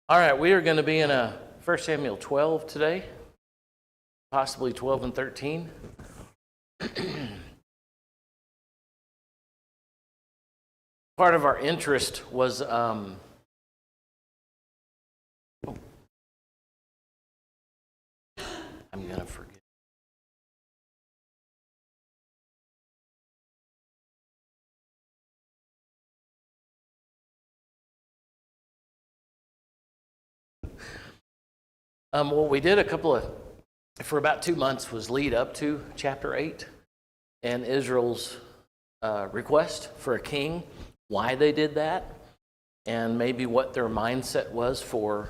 All right, we are going to be in 1 Samuel 12 today, possibly 12 and 13. Part of our interest was I'm going to forget. What we did for about 2 months was lead up to chapter 8 and Israel's request for a king, why they did that, and maybe what their mindset was for,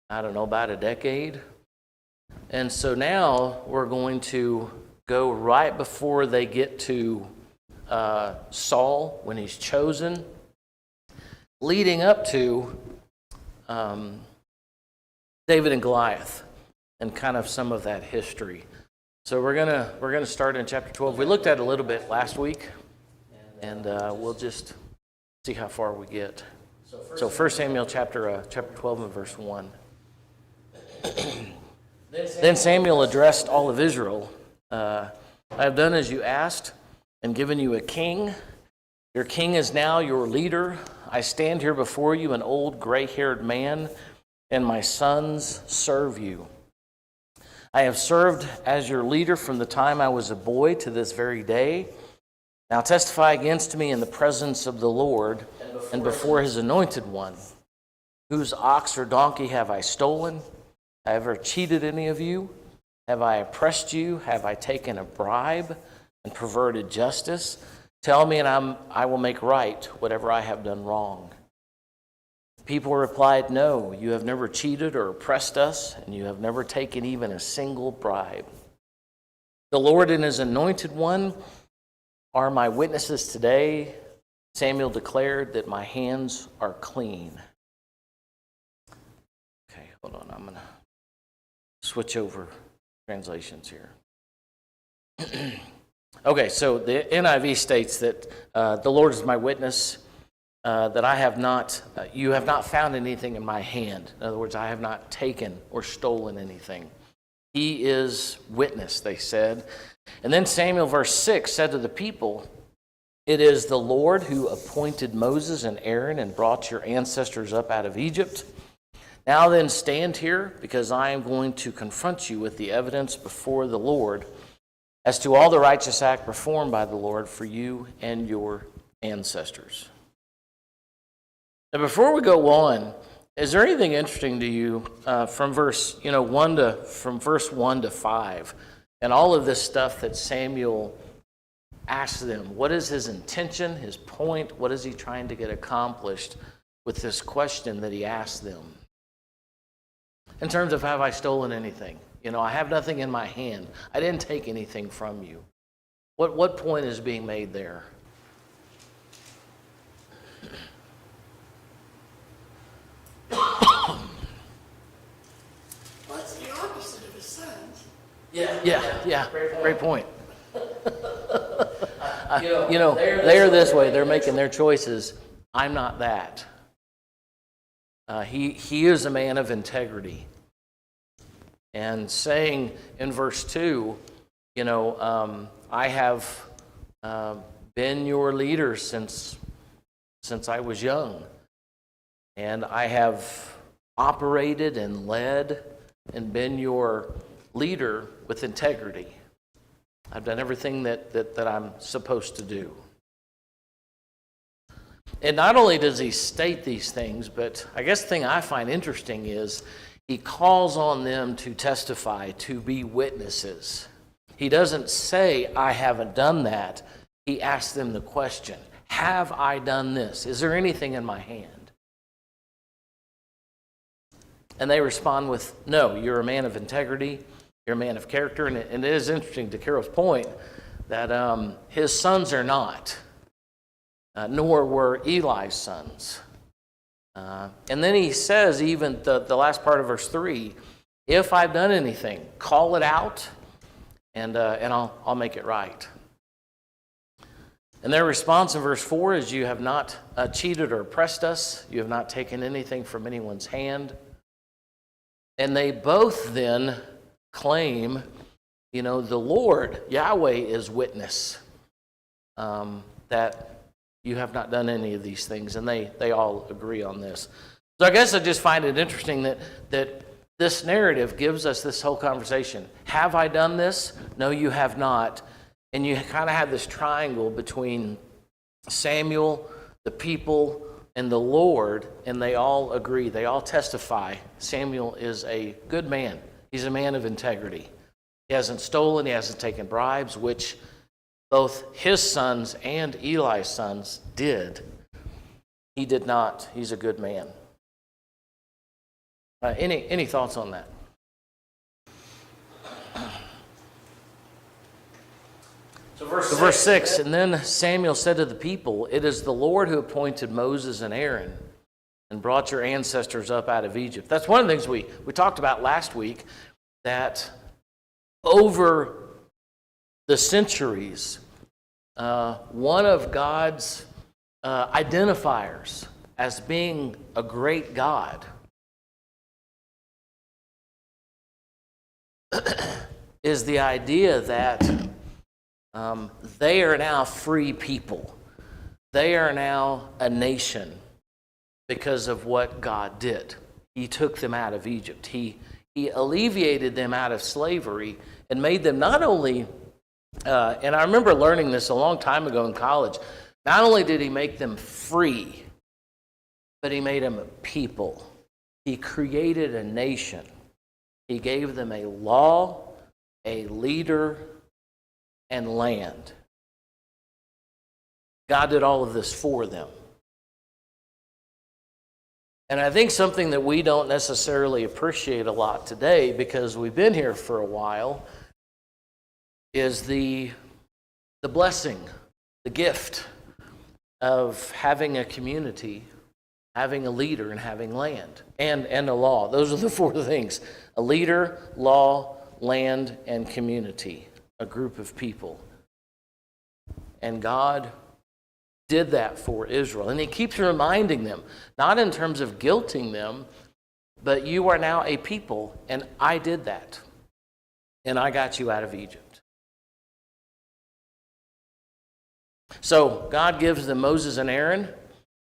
about a decade. And so now we're going to go right before they get to Saul when he's chosen, leading up to David and Goliath, and kind of some of that history. So we're gonna start in chapter 12. We looked at it a little bit last week, and we'll just see how far we get. So 1 Samuel chapter 12 and verse 1. Then Samuel addressed all of Israel. I have done as you asked, and given you a king. Your king is now your leader. I stand here before you, an old gray-haired man, and my sons serve you. I have served as your leader from the time I was a boy to this very day. Now testify against me in the presence of the Lord and before his anointed one. Whose ox or donkey have I stolen? Have I ever cheated any of you? Have I oppressed you? Have I taken a bribe and perverted justice? Tell me, and I will make right whatever I have done wrong. People replied, no, you have never cheated or oppressed us, and you have never taken even a single bribe. The Lord and his anointed one are my witnesses today. Samuel declared that my hands are clean. Okay, hold on. I'm going to switch over translations here. Okay, so the NIV states that the Lord is my witness, that I have not, you have not found anything in my hand. In other words, I have not taken or stolen anything. He is witness, they said. And then Samuel, verse 6, said to the people, it is the Lord who appointed Moses and Aaron and brought your ancestors up out of Egypt. Now then stand here, because I am going to confront you with the evidence before the Lord as to all the righteous act performed by the Lord for you and your ancestors. Now, before we go on, is there anything interesting to you from verse 1 to 5, and all of this stuff that Samuel asked them? What is his intention, his point? What is he trying to get accomplished with this question that he asked them? In terms of, have I stolen anything? I have nothing in my hand. I didn't take anything from you. What point is being made there? What's the opposite of his sons? Yeah. Great point. They're this way. They're making their choices. I'm not that. He is a man of integrity. And saying in verse 2, I have been your leader since I was young. And I have operated and led and been your leader with integrity. I've done everything that I'm supposed to do. And not only does he state these things, but I guess the thing I find interesting is he calls on them to testify, to be witnesses. He doesn't say, I haven't done that. He asks them the question, have I done this? Is there anything in my hand? And they respond with, no, you're a man of integrity, you're a man of character. And it is interesting, to Carol's point, that his sons are not, nor were Eli's sons. And then he says, even the last part of verse 3, if I've done anything, call it out, and I'll make it right. And their response in verse 4 is, you have not cheated or oppressed us. You have not taken anything from anyone's hand. And they both then claim, the Lord, Yahweh, is witness that you have not done any of these things. And they all agree on this. So I guess I just find it interesting that this narrative gives us this whole conversation. Have I done this? No, you have not. And you kind of have this triangle between Samuel, the people, and the Lord, and they all agree. They all testify. Samuel is a good man. He's a man of integrity. He hasn't stolen. He hasn't taken bribes, which both his sons and Eli's sons did. He did not. He's a good man. Any thoughts on that? So verse 6, and then Samuel said to the people, it is the Lord who appointed Moses and Aaron and brought your ancestors up out of Egypt. That's one of the things we talked about last week, that over the centuries, one of God's identifiers as being a great God is the idea that they are now free people. They are now a nation because of what God did. He took them out of Egypt. He alleviated them out of slavery and made them not only, and I remember learning this a long time ago in college, not only did he make them free, but he made them a people. He created a nation. He gave them a law, a leader, and land. God did all of this for them. And I think something that we don't necessarily appreciate a lot today, because we've been here for a while, is the blessing, the gift of having a community, having a leader, and having land, and a law. Those are the four things: a leader, law, land, and community. A group of people. And God did that for Israel. And he keeps reminding them, not in terms of guilting them, but you are now a people, and I did that. And I got you out of Egypt. So God gives them Moses and Aaron.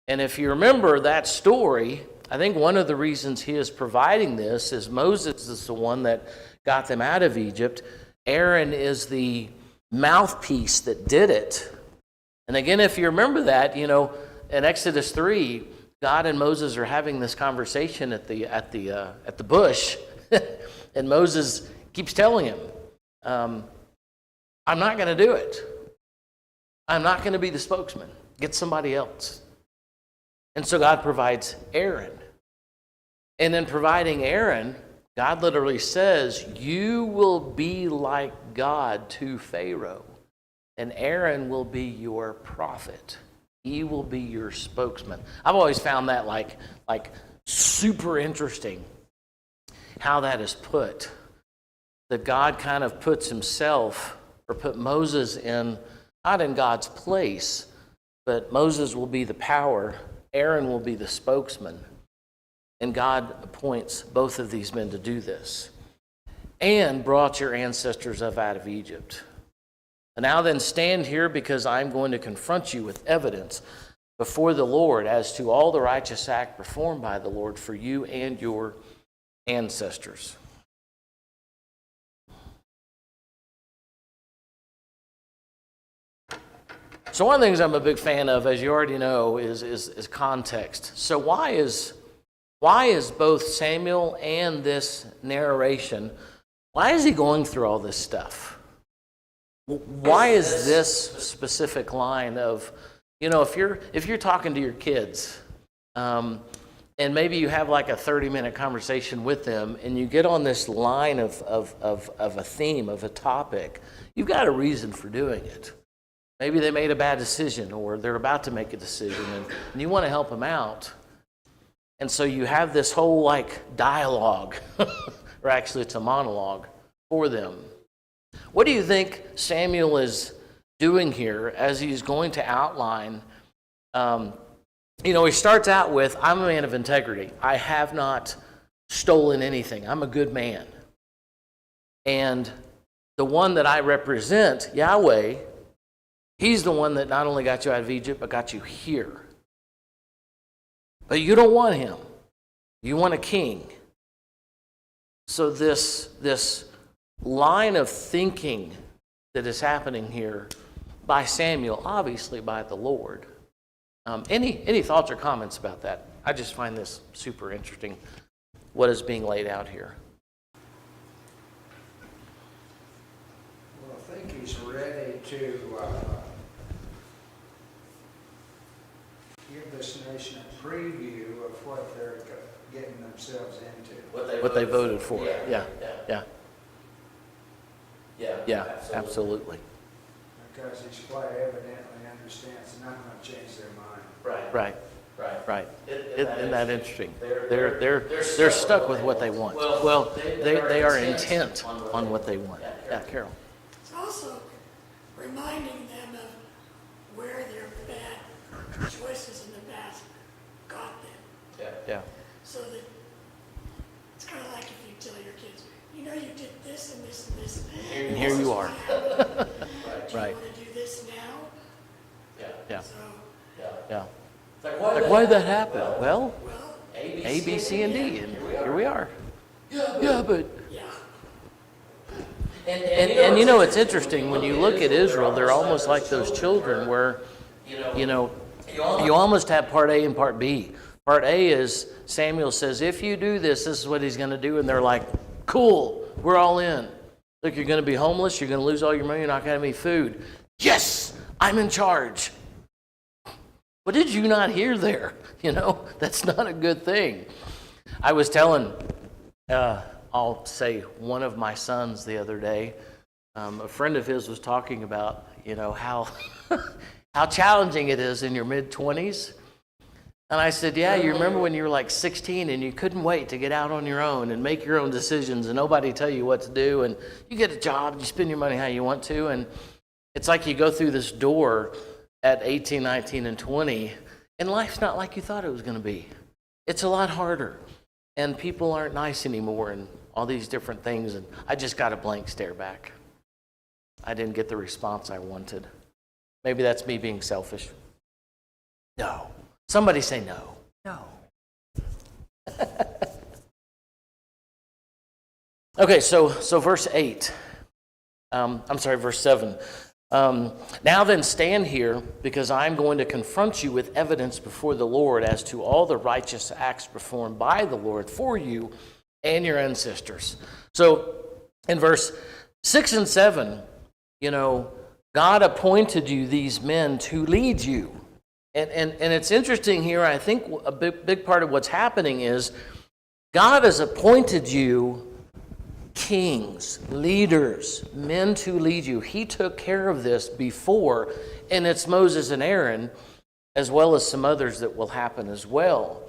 And if you remember that story, I think one of the reasons he is providing this is Moses is the one that got them out of Egypt. Aaron is the mouthpiece that did it. And again, if you remember that, in Exodus 3, God and Moses are having this conversation at the bush, and Moses keeps telling him, "I'm not going to do it. I'm not going to be the spokesman. Get somebody else." And so God provides Aaron, and in providing Aaron, God literally says, you will be like God to Pharaoh, and Aaron will be your prophet. He will be your spokesman. I've always found that like super interesting, how that is put. That God kind of puts himself, or put Moses in, not in God's place, but Moses will be the power, Aaron will be the spokesman. And God appoints both of these men to do this. And brought your ancestors up out of Egypt. And now then stand here, because I'm going to confront you with evidence before the Lord as to all the righteous act performed by the Lord for you and your ancestors. So one of the things I'm a big fan of, as you already know, is context. So why is both Samuel and this narration, why is he going through all this stuff? Why is this specific line of, if you're talking to your kids, and maybe you have like a 30-minute conversation with them, and you get on this line of a theme, of a topic, you've got a reason for doing it. Maybe they made a bad decision, or they're about to make a decision, and you want to help them out. And so you have this whole dialogue, or actually it's a monologue for them. What do you think Samuel is doing here as he's going to outline. He starts out with, I'm a man of integrity. I have not stolen anything. I'm a good man. And the one that I represent, Yahweh, he's the one that not only got you out of Egypt, but got you here. But you don't want him. You want a king. So this line of thinking that is happening here by Samuel, obviously by the Lord. Any thoughts or comments about that? I just find this super interesting, what is being laid out here. Well, I think he's ready to give this nation a preview of what they're getting themselves into. What they voted for. Yeah. Absolutely. Because he's quite evidently understands they're not going to change their mind. Right. Isn't that interesting? They're stuck with what they want. Well, they are intent on what they want. Yeah, Carol. It's also reminding them of where their bad choices in the past got them. Yeah. So that it's kind of like if you tell your kids, you did this and this and this. And here you are. Right. Do you want to do this now? Yeah. So, Yeah. Like, why did that happen? Well, A, B, C, and D, and here we are. Yeah, but... yeah. And it's interesting, when you look at Israel, they're almost like those children where, you almost have part A and part B. Part A is Samuel says, if you do this, this is what he's going to do. And they're like, cool, we're all in. Look, you're going to be homeless, you're going to lose all your money, you're not going to have any food. Yes, I'm in charge. What did you not hear there? That's not a good thing. I was telling, I'll say one of my sons the other day, a friend of his was talking about, how how challenging it is in your mid-20s. And I said, yeah, you remember when you were like 16 and you couldn't wait to get out on your own and make your own decisions and nobody tell you what to do, and you get a job, you spend your money how you want to, and it's like you go through this door at 18, 19, and 20, and life's not like you thought it was going to be. It's a lot harder, and people aren't nice anymore, and all these different things, and I just got a blank stare back. I didn't get the response I wanted. Maybe that's me being selfish. No. Somebody say no. No. Okay, so verse 8. Verse 7. Now then stand here, because I'm going to confront you with evidence before the Lord as to all the righteous acts performed by the Lord for you and your ancestors. So in verse 6 and 7, God appointed you these men to lead you. And it's interesting here, I think a big part of what's happening is God has appointed you kings, leaders, men to lead you. He took care of this before, and it's Moses and Aaron, as well as some others that will happen as well.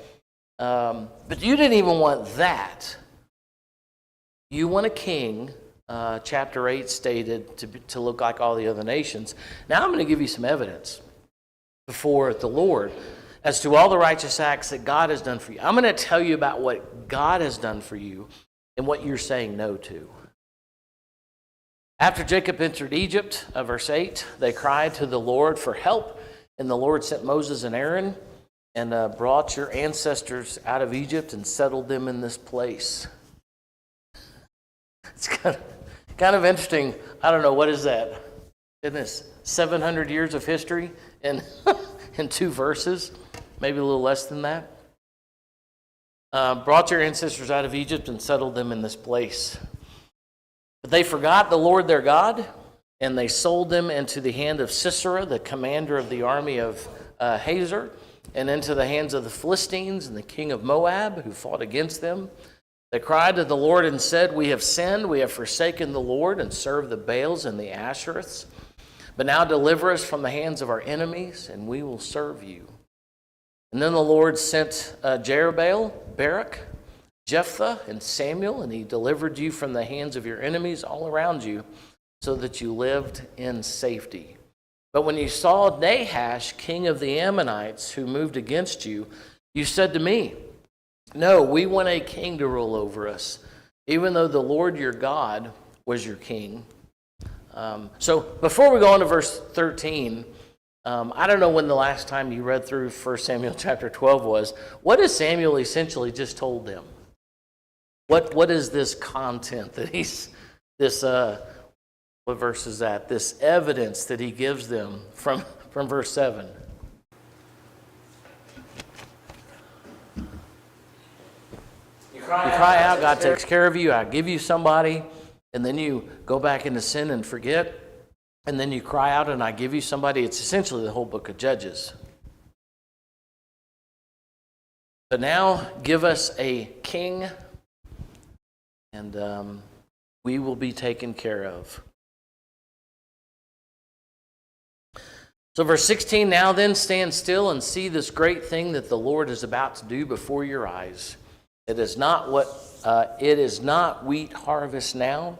But you didn't even want that. You want a king, chapter 8 stated, to look like all the other nations. Now I'm going to give you some evidence before the Lord as to all the righteous acts that God has done for you. I'm going to tell you about what God has done for you and what you're saying no to. After Jacob entered Egypt, verse 8, they cried to the Lord for help, and the Lord sent Moses and Aaron and brought your ancestors out of Egypt and settled them in this place. It's kind of interesting. I don't know, what is that? Isn't this 700 years of history in 2 verses? Maybe a little less than that. Brought your ancestors out of Egypt and settled them in this place. But they forgot the Lord their God, and they sold them into the hand of Sisera, the commander of the army of Hazor, and into the hands of the Philistines and the king of Moab, who fought against them. They cried to the Lord and said, we have sinned, we have forsaken the Lord and served the Baals and the Ashereths. But now deliver us from the hands of our enemies, and we will serve you. And then the Lord sent Jerubbaal, Barak, Jephthah, and Samuel, and he delivered you from the hands of your enemies all around you, so that you lived in safety. But when you saw Nahash, king of the Ammonites, who moved against you, you said to me, no, we want a king to rule over us, even though the Lord your God was your king. So before we go on to verse 13, I don't know when the last time you read through 1 Samuel chapter 12 was. What has Samuel essentially just told them? What is this content that what verse is that? This evidence that he gives them from verse 7. You cry out, God takes care of you, I give you somebody, and then you go back into sin and forget, and then you cry out and I give you somebody. It's essentially the whole book of Judges. But now give us a king, and we will be taken care of. So verse 16, now then stand still and see this great thing that the Lord is about to do before your eyes. It is not wheat harvest now.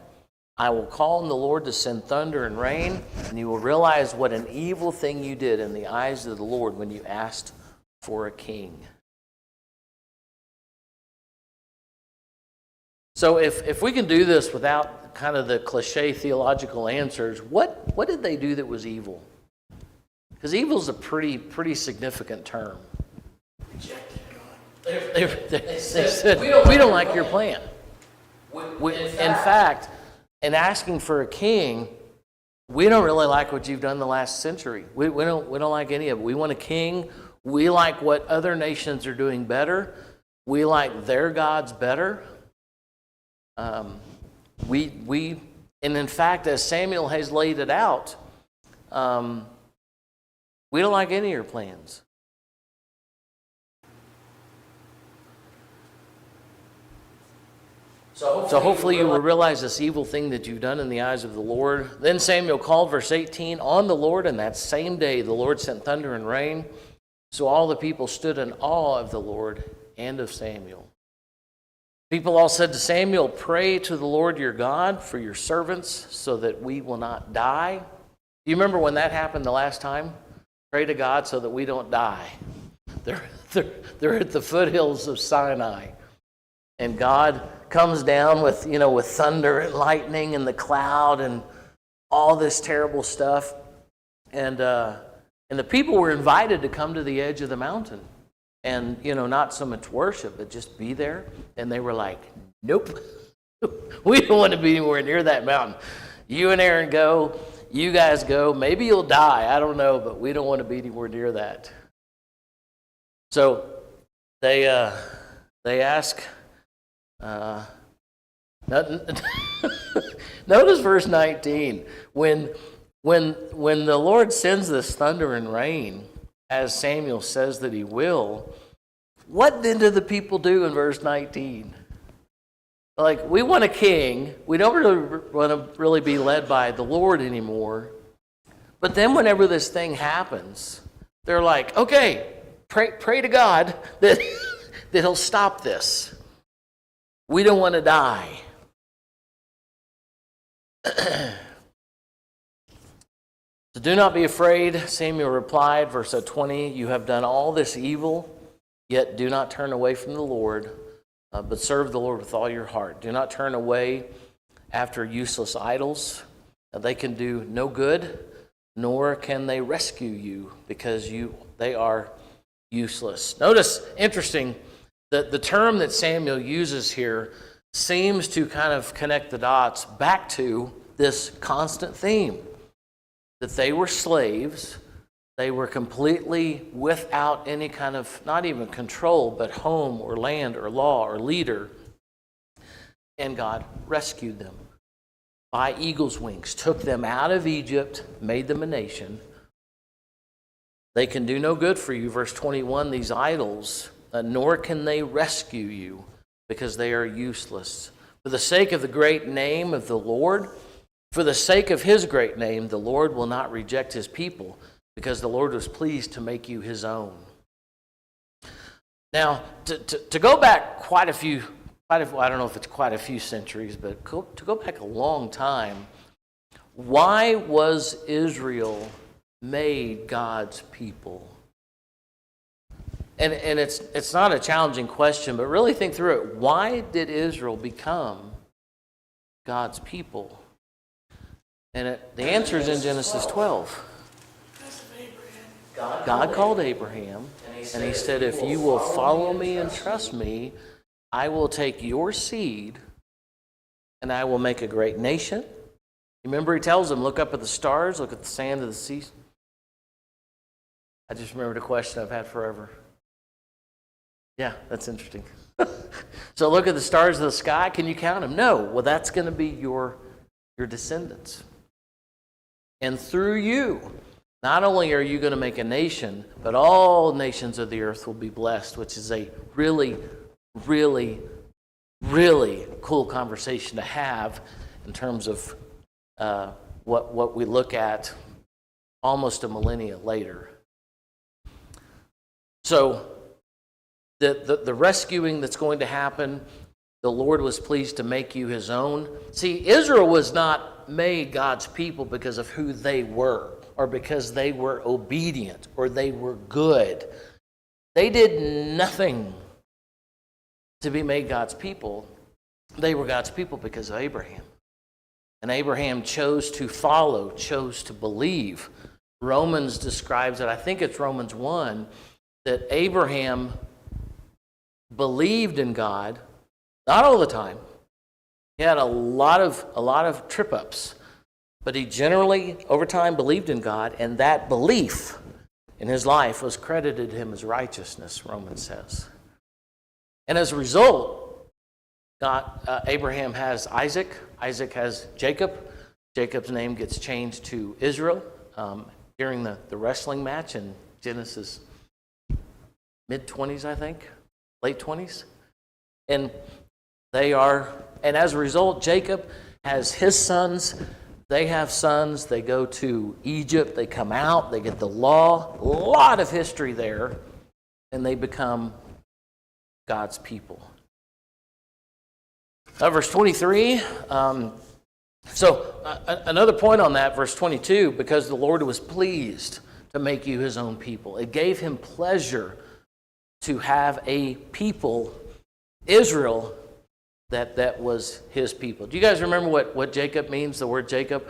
I will call on the Lord to send thunder and rain, and you will realize what an evil thing you did in the eyes of the Lord when you asked for a king. So if we can do this without kind of the cliche theological answers, what did they do that was evil? Because evil is a pretty significant term. Rejected God. They said, we don't like your plan. In fact, in asking for a king, we don't really like what you've done the last century. We don't like any of it. We want a king. We like what other nations are doing better. We like their gods better. And in fact, as Samuel has laid it out, we don't like any of your plans. So hopefully you will realize this evil thing that you've done in the eyes of the Lord. Then Samuel called, verse 18, on the Lord, and that same day the Lord sent thunder and rain. So all the people stood in awe of the Lord and of Samuel. People all said to Samuel, pray to the Lord your God for your servants so that we will not die. Do you remember when that happened the last time? Pray to God so that we don't die. They're at the foothills of Sinai. And God comes down with thunder and lightning and the cloud and all this terrible stuff. And the people were invited to come to the edge of the mountain. And, not so much worship, but just be there. And they were like, nope, we don't want to be anywhere near that mountain. You and Aaron go, you guys go. Maybe you'll die, I don't know, but we don't want to be anywhere near that. So they ask, notice verse 19. When the Lord sends this thunder and rain, as Samuel says that he will, what then do the people do in verse 19? Like, we want a king. We don't really want to really be led by the Lord anymore. But then whenever this thing happens, they're like, okay, pray to God that he'll stop this. We don't want to die. So do not be afraid, Samuel replied, verse 20, you have done all this evil, yet do not turn away from the Lord, but serve the Lord with all your heart. Do not turn away after useless idols. They can do no good, nor can they rescue you, because they are useless. Notice, interesting, that the term that Samuel uses here seems to kind of connect the dots back to this constant theme. That they were slaves, they were completely without any kind of, not even control, but home or land or law or leader. And God rescued them by eagle's wings, took them out of Egypt, made them a nation. They can do no good for you, verse 21, these idols, nor can they rescue you, because they are useless. For the sake of the great name of the Lord, for the sake of his great name, the Lord will not reject his people, because the Lord was pleased to make you his own. Now, to go back quite a few, I don't know if it's quite a few centuries, but to go back a long time, why was Israel made God's people? And it's not a challenging question, but really think through it. Why did Israel become God's people? And the answer is in Genesis 12. Because of Abraham. God called Abraham, and he said, if you will follow me and trust me, I will take your seed, and I will make a great nation. Remember, he tells them, look up at the stars, look at the sand of the sea. I just remembered a question I've had forever. Yeah, that's interesting. So look at the stars of the sky. Can you count them? No. Well, that's going to be your descendants. And through you, not only are you going to make a nation, but all nations of the earth will be blessed, which is a really, really, really cool conversation to have in terms of what we look at almost a millennia later. So the rescuing that's going to happen, the Lord was pleased to make you his own. See, Israel was not made God's people because of who they were, or because they were obedient, or they were good. They did nothing to be made God's people. They were God's people because of Abraham. And Abraham chose to follow, chose to believe. Romans describes it, I think it's Romans 1, that Abraham believed in God, not all the time. He had a lot of trip-ups, but he generally, over time, believed in God, and that belief in his life was credited him as righteousness, Romans says. And as a result, Abraham has Isaac. Isaac has Jacob. Jacob's name gets changed to Israel during the wrestling match in Genesis mid-20s, I think, late 20s. And as a result, Jacob has his sons. They have sons. They go to Egypt. They come out. They get the law. A lot of history there. And they become God's people. Verse 23. Another point on that, verse 22, because the Lord was pleased to make you his own people. It gave him pleasure to have a people, Israel, that was his people. Do you guys remember what Jacob means? The word Jacob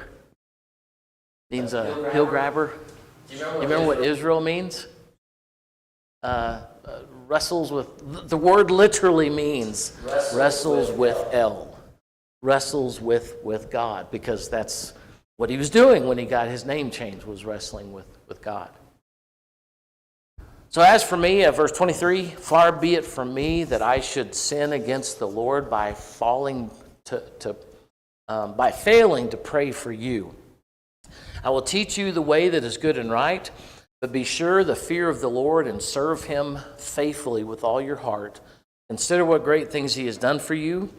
means a hill grabber. Do you remember what Israel means? Wrestles with, the word literally means wrestles with El. Wrestles with God, because that's what he was doing when he got his name changed, was wrestling with God. So as for me, verse 23, far be it from me that I should sin against the Lord by failing to pray for you. I will teach you the way that is good and right, but be sure the fear of the Lord and serve him faithfully with all your heart. Consider what great things he has done for you.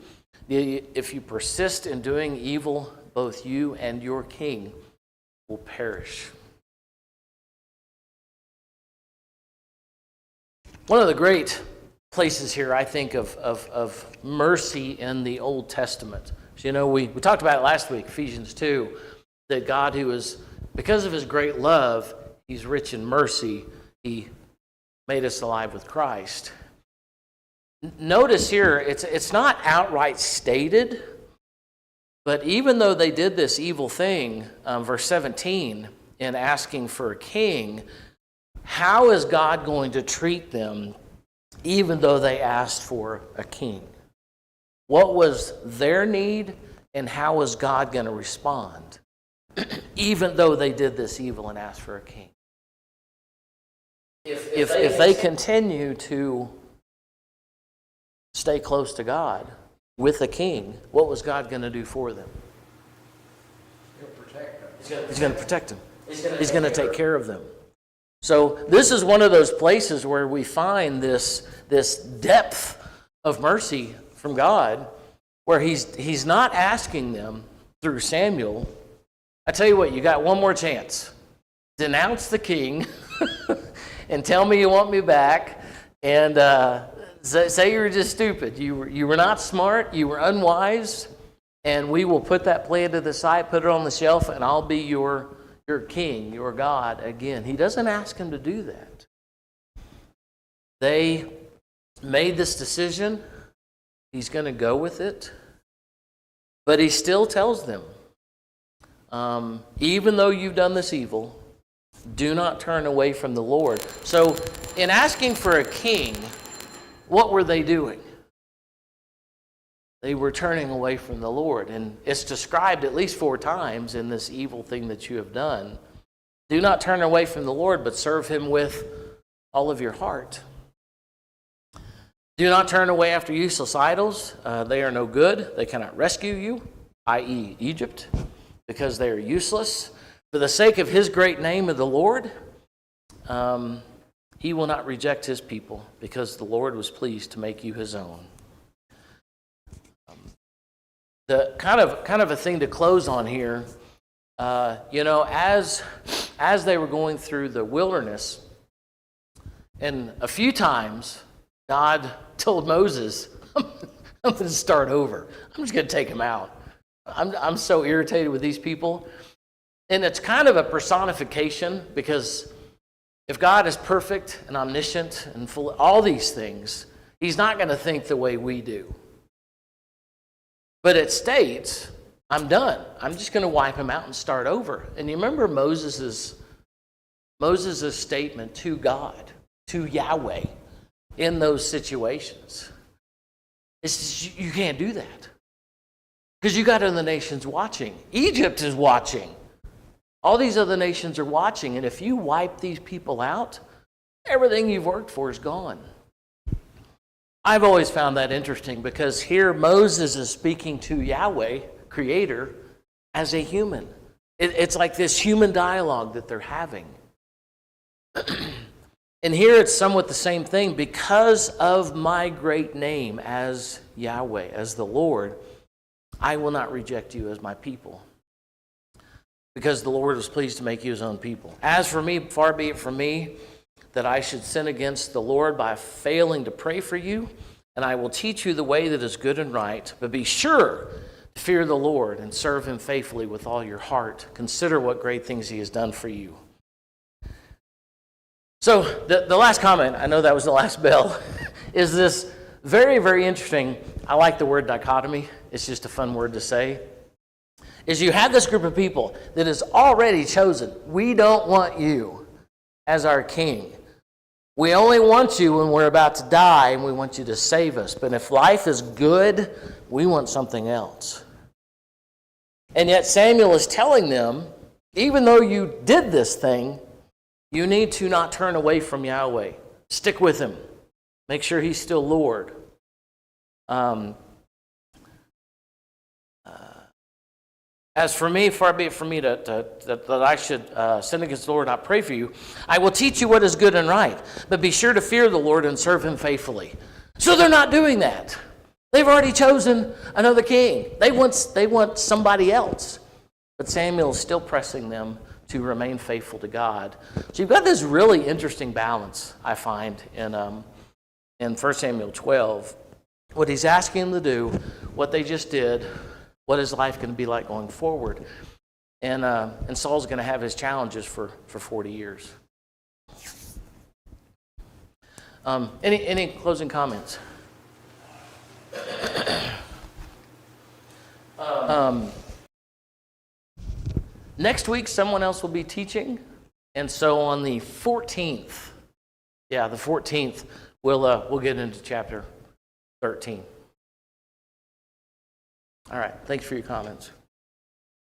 If you persist in doing evil, both you and your king will perish. One of the great places here, I think, of mercy in the Old Testament. So, you know, we talked about it last week, Ephesians 2, that God, who is, because of his great love, he's rich in mercy. He made us alive with Christ. Notice here, it's not outright stated, but even though they did this evil thing, verse 17, in asking for a king, how is God going to treat them even though they asked for a king? What was their need, and how is God going to respond even though they did this evil and asked for a king? If they continue to stay close to God with a king, what was God going to do for them? He'll protect them. He's going to protect them. He's going to take care of them. So this is one of those places where we find this depth of mercy from God, where he's not asking them through Samuel, I tell you what, you got one more chance. Denounce the king and tell me you want me back, and say you were just stupid. You were not smart, you were unwise, and we will put that plan to the side, put it on the shelf, and I'll be your your king, your God again. He doesn't ask him to do that. They made this decision. He's going to go with it. But he still tells them, even though you've done this evil, do not turn away from the Lord. So in asking for a king, what were they doing? They were turning away from the Lord. And it's described at least 4 times in this evil thing that you have done. Do not turn away from the Lord, but serve him with all of your heart. Do not turn away after useless idols. They are no good. They cannot rescue you, i.e. Egypt, because they are useless. For the sake of his great name of the Lord, he will not reject his people, because the Lord was pleased to make you his own. The kind of a thing to close on here, as they were going through the wilderness, and a few times God told Moses, I'm going to start over. I'm just going to take him out. I'm so irritated with these people. And it's kind of a personification, because if God is perfect and omniscient and full of all these things, he's not going to think the way we do. But it states, I'm done. I'm just going to wipe him out and start over. And you remember Moses' statement to God, to Yahweh, in those situations. It's, you can't do that. Because you got other nations watching. Egypt is watching. All these other nations are watching. And if you wipe these people out, everything you've worked for is gone. I've always found that interesting, because here Moses is speaking to Yahweh, Creator, as a human. It's like this human dialogue that they're having. And here it's somewhat the same thing. Because of my great name as Yahweh, as the Lord, I will not reject you as my people, because the Lord was pleased to make you his own people. As for me, far be it from me that I should sin against the Lord by failing to pray for you, and I will teach you the way that is good and right. But be sure to fear the Lord and serve him faithfully with all your heart. Consider what great things he has done for you. So the last comment, I know that was the last bell, is this very, very interesting. I like the word dichotomy. It's just a fun word to say. Is you have this group of people that is already chosen. We don't want you as our king. We only want you when we're about to die, and we want you to save us. But if life is good, we want something else. And yet Samuel is telling them, even though you did this thing, you need to not turn away from Yahweh. Stick with him. Make sure he's still Lord. As for me, far be it from me that I should sin against the Lord and not pray for you. I will teach you what is good and right, but be sure to fear the Lord and serve him faithfully. So they're not doing that. They've already chosen another king. They want somebody else. But Samuel is still pressing them to remain faithful to God. So you've got this really interesting balance, I find, in 1 Samuel 12. What he's asking them to do, what they just did, what is life going to be like going forward? And Saul's going to have his challenges for 40 years. Any closing comments? Next week, someone else will be teaching. And so on the 14th, we'll get into chapter 13. All right, thanks for your comments.